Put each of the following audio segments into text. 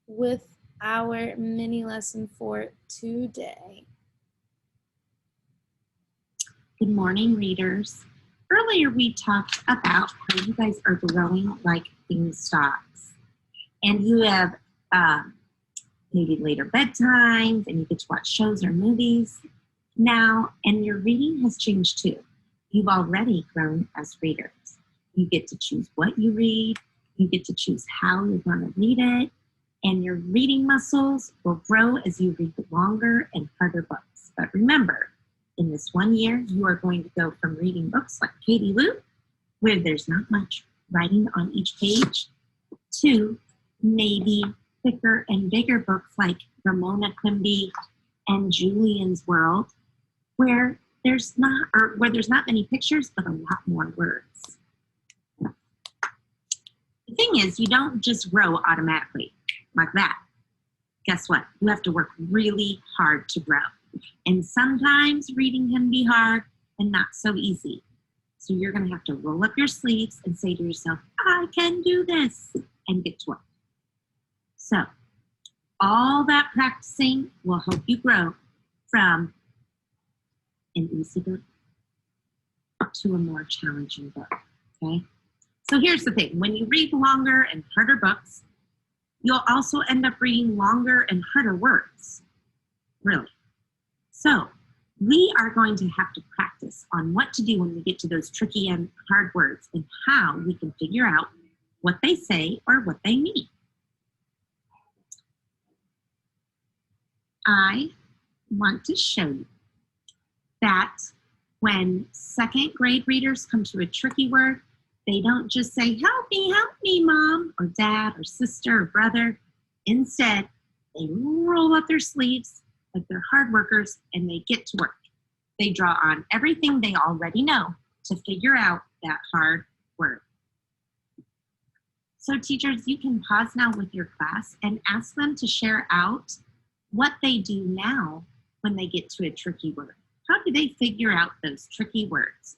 with our mini lesson for today. Good morning, readers. Earlier we talked about how you guys are growing like beanstalks, and you have maybe later bedtimes, and you get to watch shows or movies now, and your reading has changed too. You've already grown as readers. You get to choose what you read, you get to choose how you're going to read it, and your reading muscles will grow as you read longer and harder books. But remember, in this 1 year, you are going to go from reading books like Katie Lou, where there's not much writing on each page, to maybe thicker and bigger books like Ramona Quimby and Julian's World, where there's not many pictures, but a lot more words. The thing is, you don't just grow automatically like that. Guess what? You have to work really hard to grow. And sometimes reading can be hard and not so easy. So you're going to have to roll up your sleeves and say to yourself, I can do this, and get to work. So all that practicing will help you grow from an easy book to a more challenging book, okay? So here's the thing. When you read longer and harder books, you'll also end up reading longer and harder words, really. So we are going to have to practice on what to do when we get to those tricky and hard words and how we can figure out what they say or what they mean. I want to show you that when second grade readers come to a tricky word, they don't just say, help me, mom, or dad, or sister, or brother. Instead, they roll up their sleeves like they're hard workers and they get to work. They draw on everything they already know to figure out that hard word. So teachers, you can pause now with your class and ask them to share out what they do now when they get to a tricky word. How do they figure out those tricky words?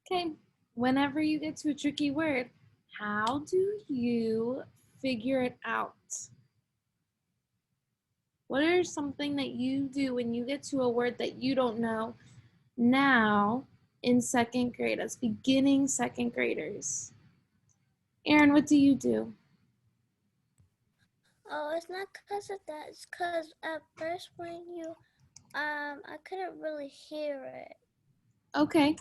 Okay, whenever you get to a tricky word, how do you figure it out? What are something that you do when you get to a word that you don't know now in second grade, as beginning second graders? Aaron, what do you do? Oh, it's not because of that. It's because at first when you, I couldn't really hear it. Okay,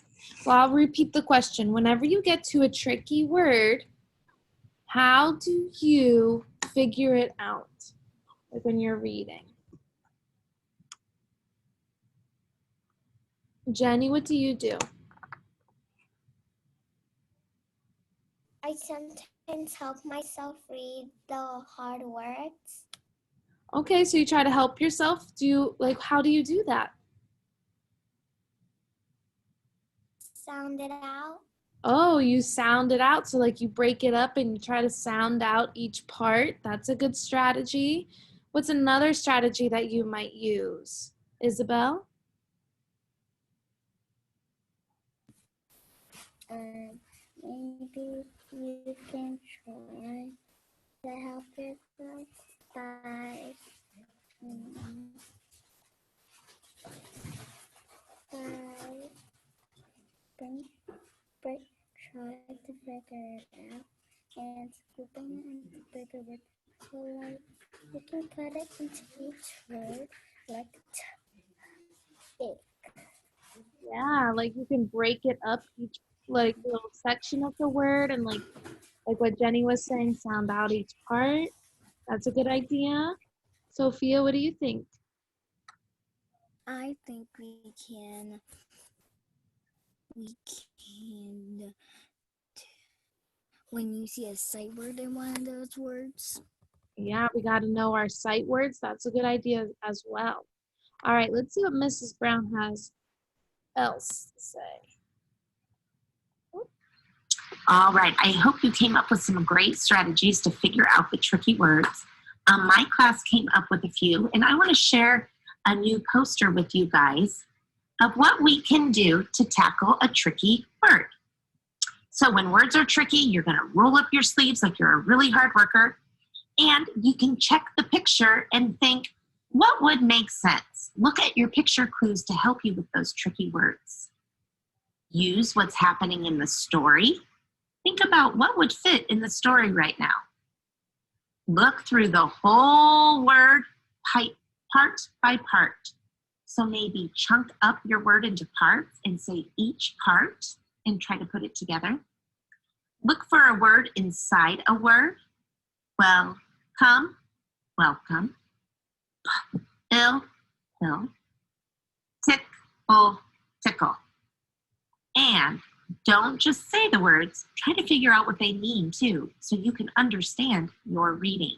well, I'll repeat the question. Whenever you get to a tricky word, how do you figure it out? Like when you're reading. Jenny, what do you do? I sometimes help myself read the hard words. Okay, so you try to help yourself. How do you do that? Sound it out. Oh, you sound it out. So like you break it up and you try to sound out each part. That's a good strategy. What's another strategy that you might use? Isabel? Maybe you can try to help yourself by try to figure it out and scooping it into bigger words. So like you can put it into each word like it. Yeah, like you can break it up each like little section of the word and like what Jenny was saying, sound out each part. That's a good idea. Sophia, what do you think? I think we can when you see a sight word in one of those words. Yeah, we got to know our sight words. That's a good idea as well. All right, let's see what Mrs. Brown has else to say. All right, I hope you came up with some great strategies to figure out the tricky words. My class came up with a few, and I want to share a new poster with you guys of what we can do to tackle a tricky word. So when words are tricky, you're going to roll up your sleeves like you're a really hard worker, and you can check the picture and think, what would make sense? Look at your picture clues to help you with those tricky words. Use what's happening in the story. Think about what would fit in the story right now. Look through the whole word part by part. So maybe chunk up your word into parts and say each part and try to put it together. Look for a word inside a word. Welcome, welcome. Ill, ill. Tickle, tickle. And don't just say the words, try to figure out what they mean too, so you can understand your reading.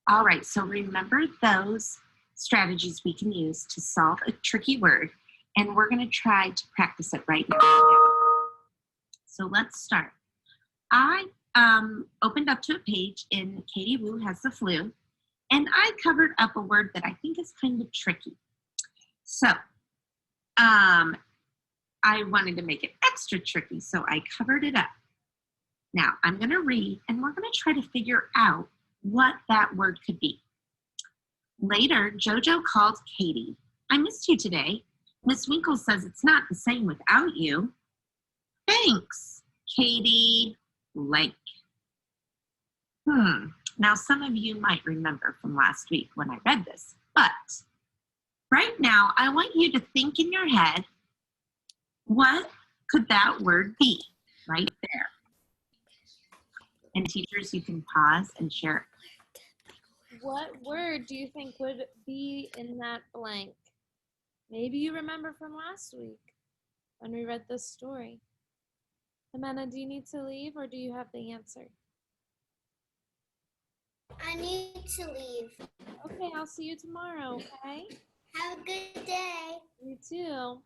All right, so remember those strategies we can use to solve a tricky word, and we're gonna try to practice it right now. So let's start. I opened up to a page in Katie Woo Has the Flu, and I covered up a word that I think is kind of tricky. So, I wanted to make it extra tricky, so I covered it up. Now, I'm going to read, and we're going to try to figure out what that word could be. Later, Jojo called Katie. I missed you today. Miss Winkle says it's not the same without you. Thanks, Katie blank. Now, some of you might remember from last week when I read this, but right now, I want you to think in your head, what could that word be right there? And teachers, you can pause and share. What word do you think would be in that blank? Maybe you remember from last week when we read this story. Amanda, do you need to leave or do you have the answer? I need to leave. Okay, I'll see you tomorrow, okay? Have a good day. You too.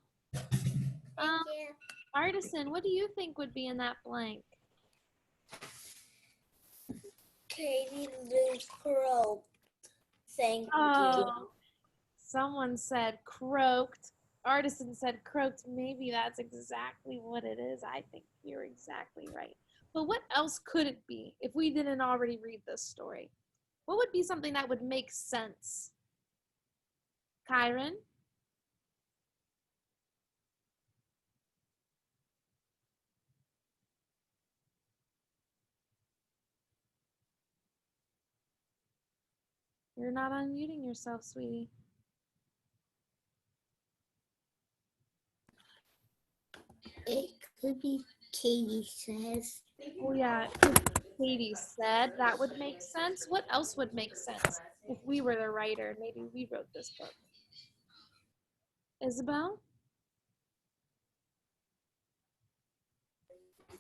Thank you. Artisan, what do you think would be in that blank? Katie Lou croaked. Thank you. Oh, someone said croaked. Artisan said croaked. Maybe that's exactly what it is. I think you're exactly right. But what else could it be if we didn't already read this story? What would be something that would make sense? Kyron? You're not unmuting yourself, sweetie. It could be Katie says. Oh yeah, Katie said that would make sense. What else would make sense if we were the writer? Maybe we wrote this book. Isabel?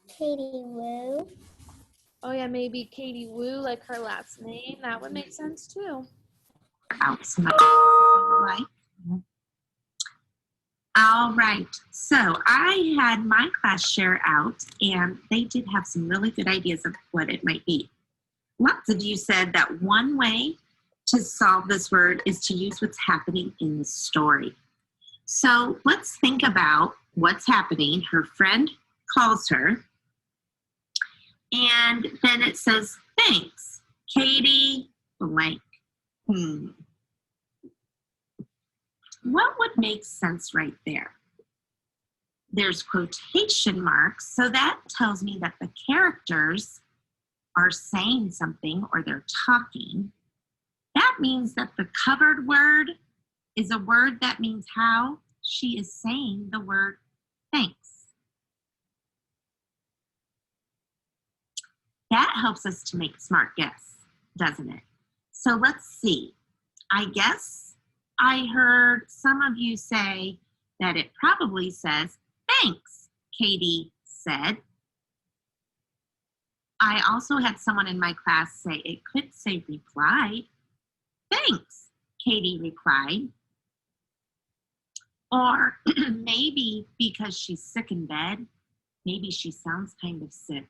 Katie Woo. Oh yeah, maybe Katie Woo, like her last name. That would make sense too. Out some right. All right, so I had my class share out, and they did have some really good ideas of what it might be. Lots of you said that one way to solve this word is to use what's happening in the story. So let's think about what's happening. Her friend calls her, and then it says, thanks, Katie blank. What would make sense right there? There's quotation marks, so that tells me that the characters are saying something or they're talking. That means that the covered word is a word that means how she is saying the word thanks. That helps us to make a smart guess, doesn't it? So let's see. I guess I heard some of you say that it probably says, thanks, Katie said. I also had someone in my class say it could say replied. Thanks, Katie replied. Or maybe because she's sick in bed, maybe she sounds kind of sick.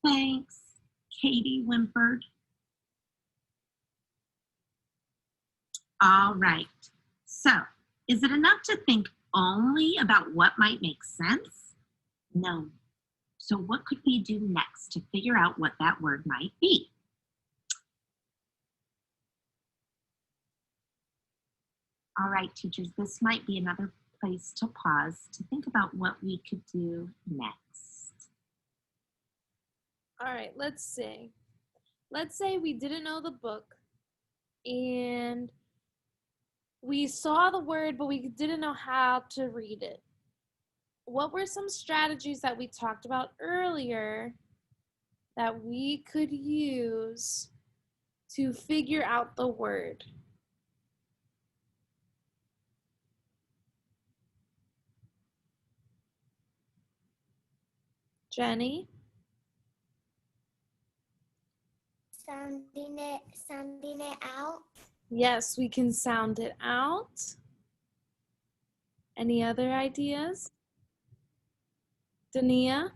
Thanks, Katie whimpered. All right, so is it enough to think only about what might make sense? No. So what could we do next to figure out what that word might be? All right, teachers, this might be another place to pause to think about what we could do next. All right, let's see. Let's say we didn't know the book and we saw the word, but we didn't know how to read it. What were some strategies that we talked about earlier that we could use to figure out the word? Jenny? Sounding it out. Yes, we can sound it out. Any other ideas? Dania?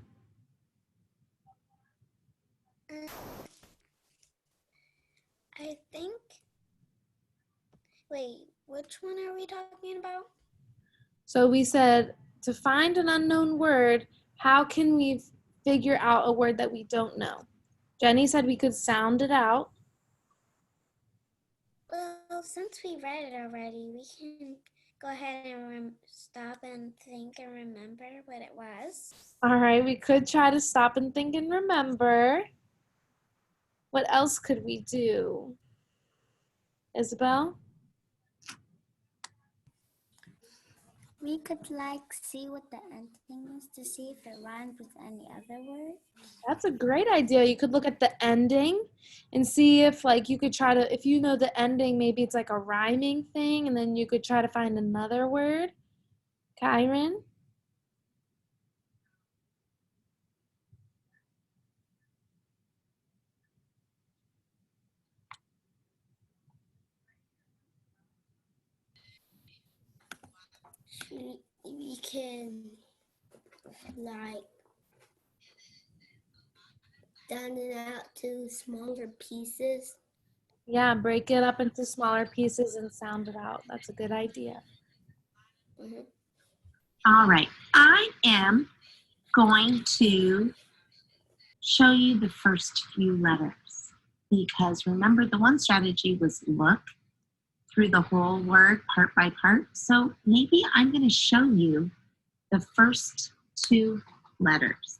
I think. Wait, which one are we talking about? So we said to find an unknown word, how can we figure out a word that we don't know? Jenny said we could sound it out. Well, since we read it already, we can go ahead and stop and think and remember what it was. All right, we could try to stop and think and remember. What else could we do? Isabel? We could see what the ending is to see if it rhymes with any other word. That's a great idea. You could look at the ending and see if you could try to, if you know the ending, maybe it's like a rhyming thing, and then you could try to find another word. Kyron? We can down it out to smaller pieces. Yeah, break it up into smaller pieces and sound it out. That's a good idea. Mm-hmm. All right, I am going to show you the first few letters because remember the one strategy was look through the whole word part by part. So maybe I'm going to show you the first two letters.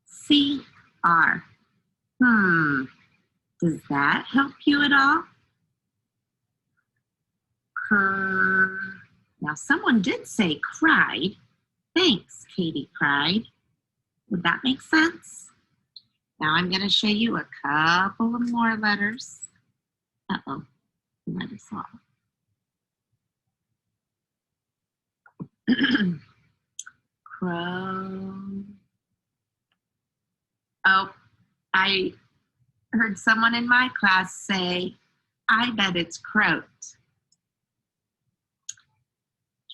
C-R. Does that help you at all? Now someone did say cried. Thanks, Katie cried. Would that make sense? Now I'm going to show you a couple of more letters. Uh-oh, let us off. Crow. Oh, I heard someone in my class say, I bet it's croaked.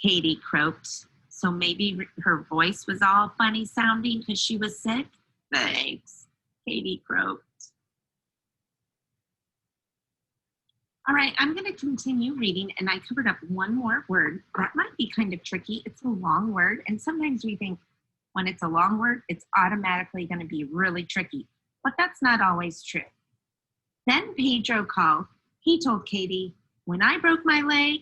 Katie croaked. So maybe her voice was all funny sounding because she was sick? Thanks. Katie croaked. All right, I'm going to continue reading, and I covered up one more word. That might be kind of tricky. It's a long word, and sometimes we think when it's a long word, it's automatically going to be really tricky, but that's not always true. Then Pedro called. He told Katie, when I broke my leg,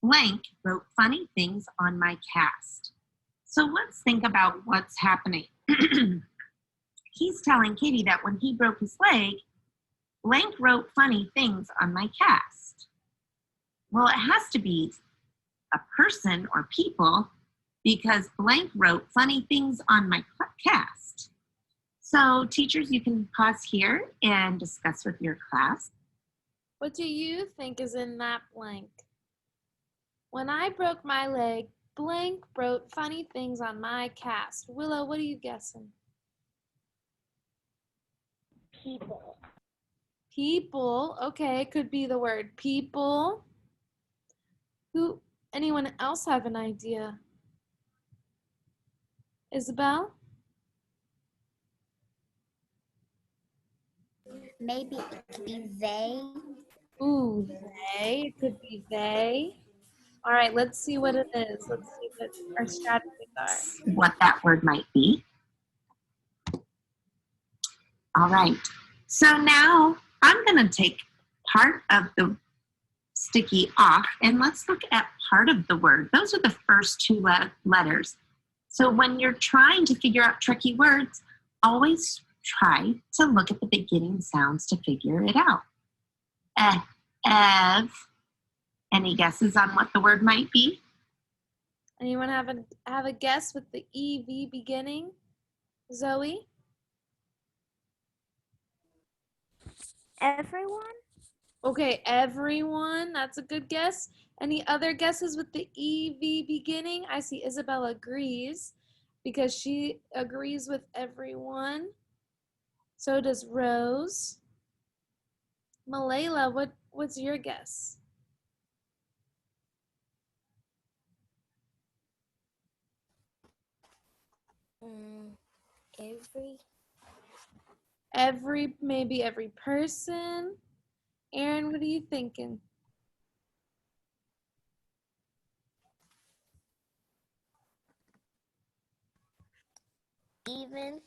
blank wrote funny things on my cast. So let's think about what's happening. He's telling Katie that when he broke his leg, blank wrote funny things on my cast. Well, it has to be a person or people because blank wrote funny things on my cast. So teachers, you can pause here and discuss with your class. What do you think is in that blank? When I broke my leg, blank wrote funny things on my cast. Willow, what are you guessing? People. People. Okay, it could be the word people. Anyone else have an idea? Isabel? Maybe it could be they. Ooh, they. It could be they. All right, let's see what it is. Let's see what our strategies are. What that word might be. All right. So now I'm going to take part of the sticky off and let's look at part of the word. Those are the first two letters. So when you're trying to figure out tricky words, always try to look at the beginning sounds to figure it out. Ev. Any guesses on what the word might be? Anyone have a guess with the EV beginning? Zoe? Everyone? Okay, everyone. That's a good guess. Any other guesses with the EV beginning? I see Isabella agrees because she agrees with everyone. So does Rose. Malayla, what's your guess? Maybe every person. Aaron, what are you thinking? Even.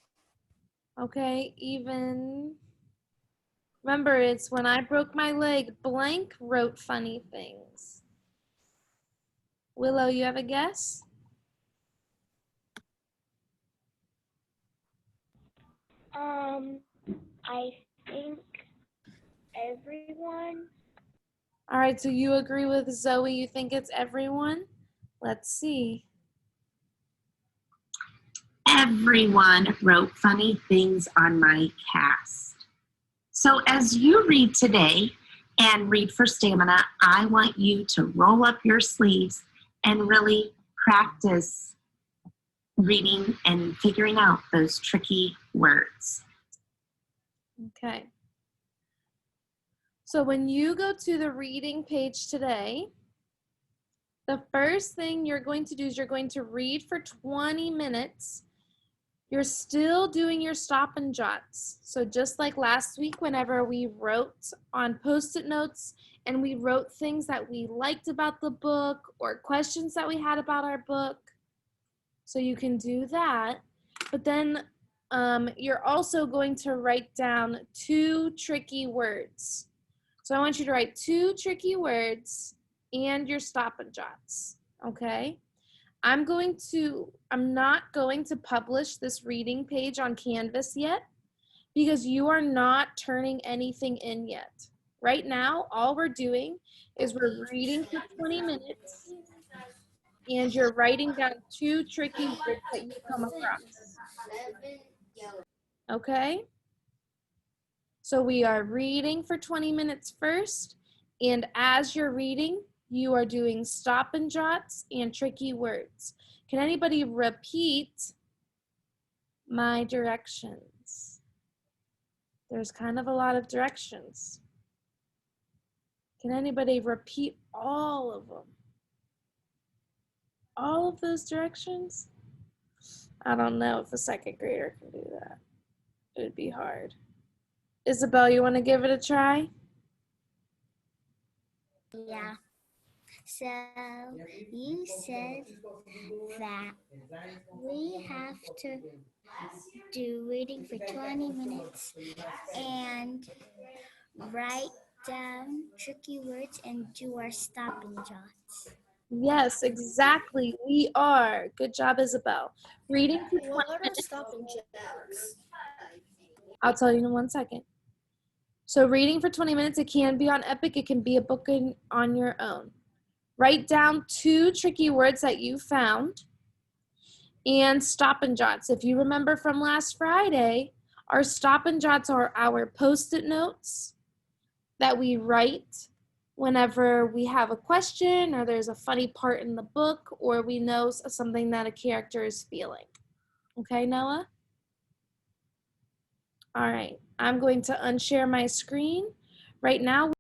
Okay, even. Remember, it's when I broke my leg, blank wrote funny things. Willow, you have a guess? I think everyone. All right, so you agree with Zoe, you think it's everyone? Let's see. Everyone wrote funny things on my cast. So as you read today and read for stamina, I want you to roll up your sleeves and really practice reading and figuring out those tricky words. Okay. So when you go to the reading page today, the first thing you're going to do is you're going to read for 20 minutes. You're still doing your stop and jots. So just like last week, whenever we wrote on Post-it notes and we wrote things that we liked about the book or questions that we had about our book. So you can do that. But then you're also going to write down 2 tricky words. So I want you to write 2 tricky words and your stop and jots, okay? I'm not going to publish this reading page on Canvas yet because you are not turning anything in yet. Right now, all we're doing is we're reading for 20 minutes and you're writing down 2 tricky words that you come across. Okay? So we are reading for 20 minutes first, and as you're reading, you are doing stop and jots and tricky words. Can anybody repeat my directions? There's kind of a lot of directions. Can anybody repeat all of them? All of those directions? I don't know if a second grader can do that. It would be hard. Isabel, you want to give it a try? Yeah. So you said that we have to do reading for 20 minutes and write down tricky words and do our stop and jots. Yes, exactly. We are. Good job, Isabel. Reading for 20 What are minutes. stop and jots? I'll tell you in 1 second. So reading for 20 minutes, it can be on Epic. It can be a book on your own. Write down 2 tricky words that you found and stop and jots. If you remember from last Friday, our stop and jots are our Post-it notes that we write whenever we have a question or there's a funny part in the book or we know something that a character is feeling. Okay, Noah? All right, I'm going to unshare my screen. Right now,